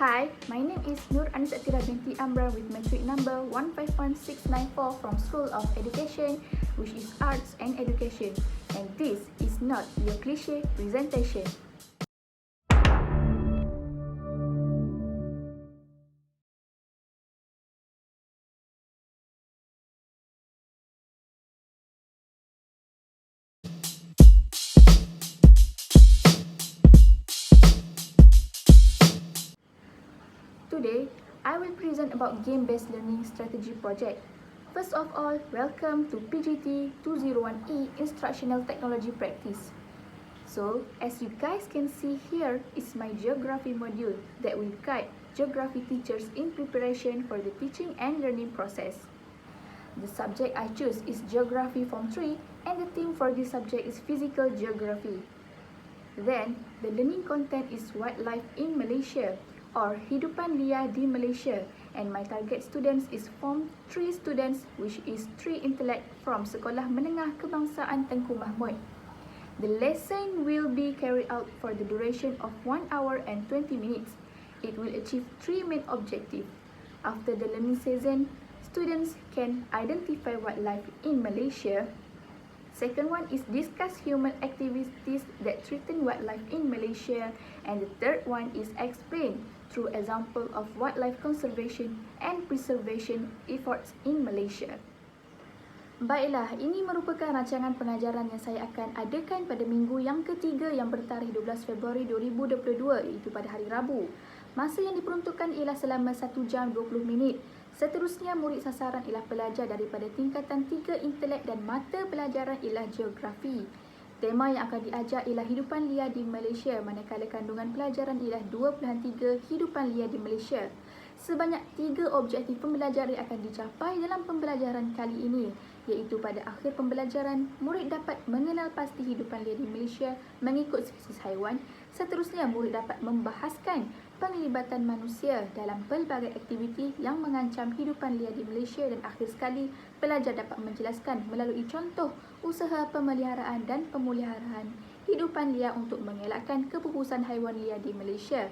Hi, my name is Nur Anis Atira binti Amra with metric number 151694 from School of Education, which is Arts and Education. And this is not your cliche presentation. Today, I will present about game-based learning strategy project. First of all, welcome to PGT 201E Instructional Technology Practice. So, as you guys can see here is my geography module that will guide geography teachers in preparation for the teaching and learning process. The subject I choose is Geography Form 3 and the theme for this subject is Physical Geography. Then, the learning content is Wildlife in Malaysia or Hidupan Liar di Malaysia, and my target students is Form 3 students, which is 3 intellect from Sekolah Menengah Kebangsaan Tengku Mahmud. The lesson will be carried out for the duration of 1 hour and 20 minutes. It will achieve 3 main objectives. After the learning session, students can identify wildlife in Malaysia. Second one is discuss human activities that threaten wildlife in Malaysia. And the third one is explain through example of wildlife conservation and preservation efforts in Malaysia. Baiklah, ini merupakan rancangan pengajaran yang saya akan adakan pada minggu yang ketiga yang bertarikh 12 Februari 2022 iaitu pada hari Rabu. Masa yang diperuntukkan ialah selama 1 jam 20 minit. Seterusnya, murid sasaran ialah pelajar daripada tingkatan 3 intelek dan mata pelajaran ialah geografi. Tema yang akan diajar ialah hidupan liar di Malaysia, manakala kandungan pelajaran ialah 2.3 hidupan liar di Malaysia. Sebanyak 3 objektif pembelajaran akan dicapai dalam pembelajaran kali ini, iaitu pada akhir pembelajaran, murid dapat mengenal pasti hidupan liar di Malaysia mengikut spesies haiwan. Seterusnya, murid dapat membahaskan penglibatan manusia dalam pelbagai aktiviti yang mengancam hidupan liar di Malaysia, dan akhir sekali, pelajar dapat menjelaskan melalui contoh usaha pemeliharaan dan pemeliharaan hidupan liar untuk mengelakkan kepupusan haiwan liar di Malaysia.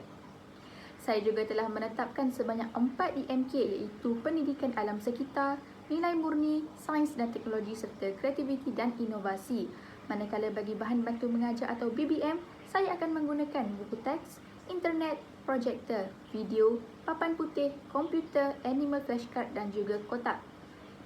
Saya juga telah menetapkan sebanyak 4 IMK iaitu Pendidikan Alam Sekitar, Nilai Murni, Sains dan Teknologi serta Kreativiti dan Inovasi. Manakala bagi bahan bantu mengajar atau BBM, saya akan menggunakan buku teks, internet, projektor, video, papan putih, komputer, animal flashcard dan juga kotak.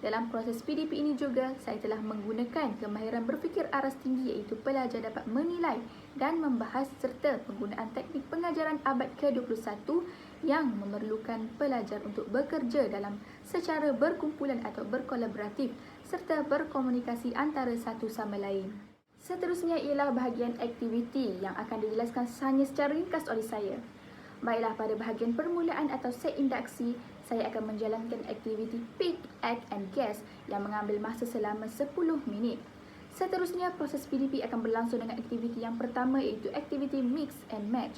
Dalam proses PDP ini juga, saya telah menggunakan kemahiran berfikir aras tinggi iaitu pelajar dapat menilai dan membahas serta penggunaan teknik pengajaran abad ke-21 yang memerlukan pelajar untuk bekerja dalam secara berkumpulan atau berkolaboratif serta berkomunikasi antara satu sama lain. Seterusnya ialah bahagian aktiviti yang akan dijelaskan hanya secara ringkas oleh saya. Baiklah, pada bahagian permulaan atau set induksi, saya akan menjalankan aktiviti Pick, Act and Guess yang mengambil masa selama 10 minit. Seterusnya, proses PDP akan berlangsung dengan aktiviti yang pertama iaitu aktiviti Mix and Match.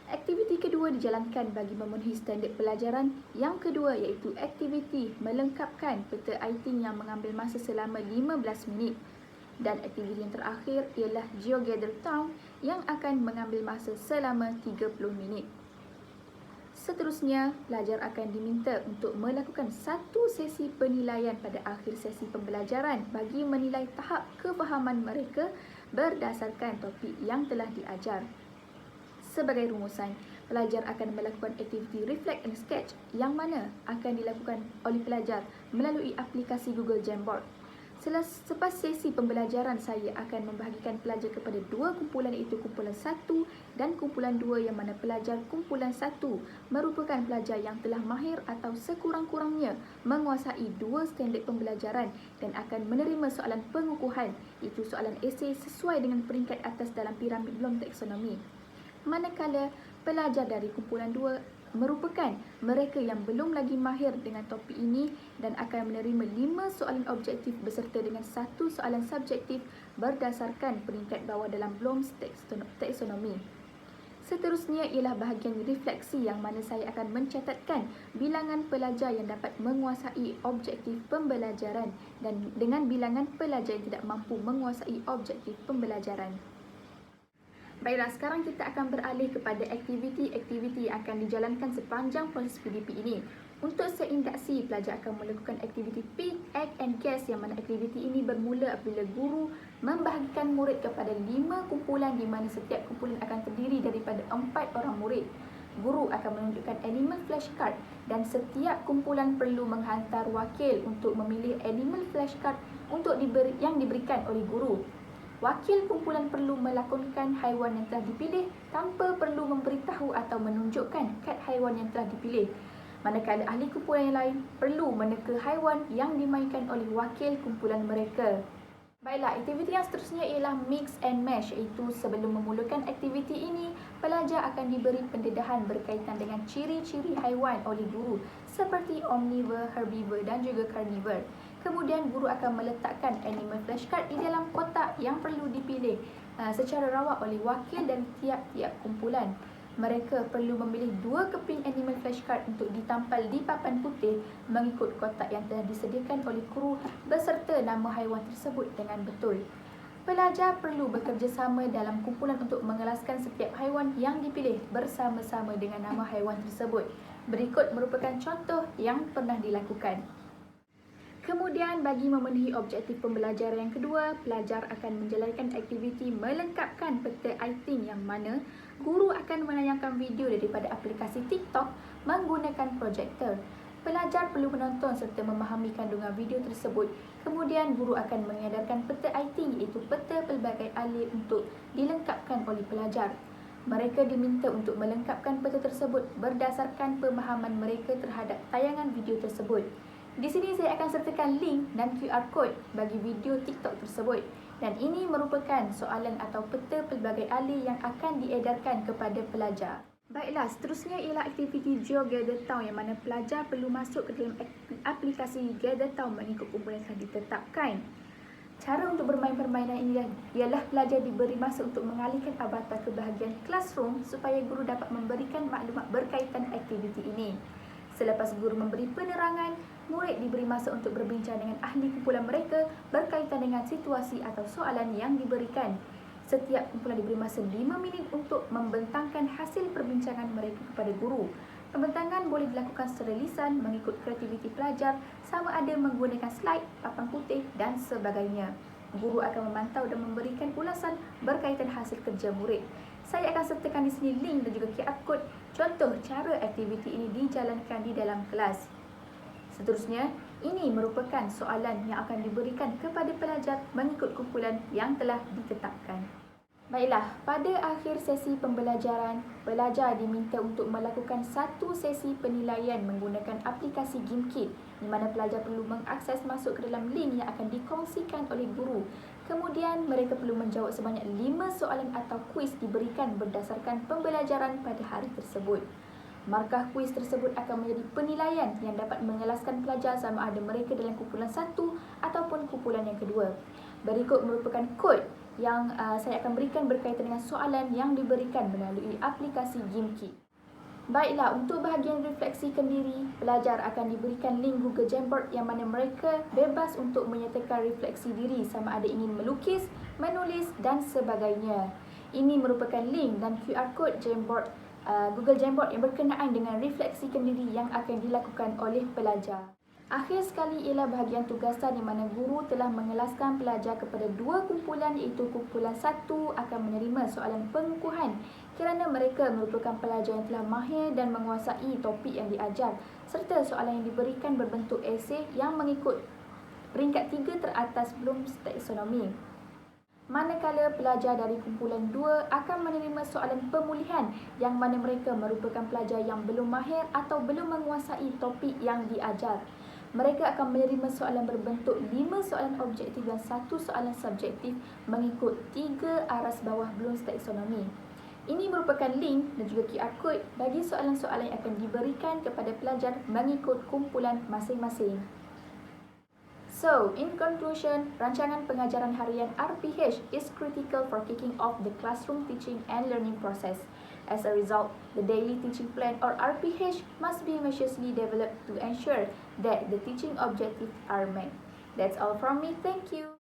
Aktiviti kedua dijalankan bagi memenuhi standard pelajaran. Yang kedua iaitu aktiviti melengkapkan peta iting yang mengambil masa selama 15 minit. Dan aktiviti yang terakhir ialah GeoGather Town yang akan mengambil masa selama 30 minit. Seterusnya, pelajar akan diminta untuk melakukan satu sesi penilaian pada akhir sesi pembelajaran bagi menilai tahap kefahaman mereka berdasarkan topik yang telah diajar. Sebagai rumusan, pelajar akan melakukan aktiviti Reflect and Sketch yang mana akan dilakukan oleh pelajar melalui aplikasi Google Jamboard. Selepas sesi pembelajaran, saya akan membahagikan pelajar kepada 2 kumpulan iaitu kumpulan 1 dan kumpulan 2 yang mana pelajar kumpulan 1 merupakan pelajar yang telah mahir atau sekurang-kurangnya menguasai 2 standard pembelajaran dan akan menerima soalan pengukuhan iaitu soalan esei sesuai dengan peringkat atas dalam piramid Bloom taksonomi. Manakala pelajar dari kumpulan 2 merupakan mereka yang belum lagi mahir dengan topik ini dan akan menerima 5 soalan objektif beserta dengan 1 soalan subjektif berdasarkan peringkat bawah dalam Bloom's taksonomi. Seterusnya ialah bahagian refleksi yang mana saya akan mencatatkan bilangan pelajar yang dapat menguasai objektif pembelajaran dan dengan bilangan pelajar yang tidak mampu menguasai objektif pembelajaran. Baiklah, sekarang kita akan beralih kepada aktiviti-aktiviti yang akan dijalankan sepanjang proses PDP ini. Untuk seindaksi, pelajar akan melakukan aktiviti Pick, Act and Guess yang mana aktiviti ini bermula apabila guru membahagikan murid kepada 5 kumpulan di mana setiap kumpulan akan terdiri daripada 4 orang murid. Guru akan menunjukkan animal flashcard dan setiap kumpulan perlu menghantar wakil untuk memilih animal flashcard yang diberikan oleh guru. Wakil kumpulan perlu melakonkan haiwan yang telah dipilih tanpa perlu memberitahu atau menunjukkan kad haiwan yang telah dipilih. Manakala ahli kumpulan yang lain perlu meneka haiwan yang dimainkan oleh wakil kumpulan mereka. Baiklah, aktiviti yang seterusnya ialah mix and match, iaitu sebelum memulakan aktiviti ini, pelajar akan diberi pendedahan berkaitan dengan ciri-ciri haiwan oleh guru seperti omnivore, herbivore dan juga carnivore. Kemudian guru akan meletakkan animal flashcard di dalam kotak yang perlu dipilih secara rawak oleh wakil dari tiap-tiap kumpulan. Mereka perlu memilih 2 keping animal flashcard untuk ditampal di papan putih mengikut kotak yang telah disediakan oleh guru beserta nama haiwan tersebut dengan betul. Pelajar perlu bekerjasama dalam kumpulan untuk mengelaskan setiap haiwan yang dipilih bersama-sama dengan nama haiwan tersebut. Berikut merupakan contoh yang pernah dilakukan. Kemudian bagi memenuhi objektif pembelajaran yang kedua, pelajar akan menjalankan aktiviti melengkapkan peta iThink yang mana guru akan menayangkan video daripada aplikasi TikTok menggunakan projektor. Pelajar perlu menonton serta memahami kandungan video tersebut. Kemudian guru akan mengedarkan peta iThink iaitu peta pelbagai alih untuk dilengkapkan oleh pelajar. Mereka diminta untuk melengkapkan peta tersebut berdasarkan pemahaman mereka terhadap tayangan video tersebut. Di sini saya akan sertakan link dan QR code bagi video TikTok tersebut. Dan ini merupakan soalan atau peta pelbagai alih yang akan diedarkan kepada pelajar. Baiklah, seterusnya ialah aktiviti GeoGather Town yang mana pelajar perlu masuk ke dalam aplikasi Gather Town mengikut kumpulan yang telah ditetapkan. Cara untuk bermain permainan ini ialah pelajar diberi masa untuk mengalihkan avatar ke bahagian classroom supaya guru dapat memberikan maklumat berkaitan aktiviti ini. Selepas guru memberi penerangan, murid diberi masa untuk berbincang dengan ahli kumpulan mereka berkaitan dengan situasi atau soalan yang diberikan. Setiap kumpulan diberi masa 5 minit untuk membentangkan hasil perbincangan mereka kepada guru. Pembentangan boleh dilakukan secara lisan mengikut kreativiti pelajar sama ada menggunakan slide, papan putih dan sebagainya. Guru akan memantau dan memberikan ulasan berkaitan hasil kerja murid. Saya akan sertakan di sini link dan juga QR code contoh cara aktiviti ini dijalankan di dalam kelas. Seterusnya, ini merupakan soalan yang akan diberikan kepada pelajar mengikut kumpulan yang telah ditetapkan. Baiklah, pada akhir sesi pembelajaran, pelajar diminta untuk melakukan satu sesi penilaian menggunakan aplikasi GameKit di mana pelajar perlu mengakses masuk ke dalam link yang akan dikongsikan oleh guru. Kemudian, mereka perlu menjawab sebanyak 5 soalan atau kuis diberikan berdasarkan pembelajaran pada hari tersebut. Markah kuis tersebut akan menjadi penilaian yang dapat mengelaskan pelajar sama ada mereka dalam kumpulan 1 ataupun kumpulan yang kedua. Berikut merupakan kod yang saya akan berikan berkaitan dengan soalan yang diberikan melalui aplikasi GameKit. Baiklah, untuk bahagian refleksikan diri, pelajar akan diberikan link Google Jamboard yang mana mereka bebas untuk menyatakan refleksi diri sama ada ingin melukis, menulis dan sebagainya. Ini merupakan link dan QR code Jamboard, Google Jamboard yang berkenaan dengan refleksikan diri yang akan dilakukan oleh pelajar. Akhir sekali ialah bahagian tugasan di mana guru telah mengelaskan pelajar kepada 2 kumpulan iaitu kumpulan 1 akan menerima soalan pengukuhan kerana mereka merupakan pelajar yang telah mahir dan menguasai topik yang diajar serta soalan yang diberikan berbentuk esei yang mengikut peringkat 3 teratas Bloom's Taxonomy. Manakala pelajar dari kumpulan 2 akan menerima soalan pemulihan yang mana mereka merupakan pelajar yang belum mahir atau belum menguasai topik yang diajar. Mereka akan menerima soalan berbentuk 5 soalan objektif dan 1 soalan subjektif mengikut 3 aras bawah Bloom's Taxonomy. Ini merupakan link dan juga QR code bagi soalan-soalan yang akan diberikan kepada pelajar mengikut kumpulan masing-masing. So, in conclusion, rancangan pengajaran harian RPH is critical for kicking off the classroom teaching and learning process. As a result, the Daily Teaching Plan or RPH must be ambitiously developed to ensure that the teaching objectives are met. That's all from me. Thank you.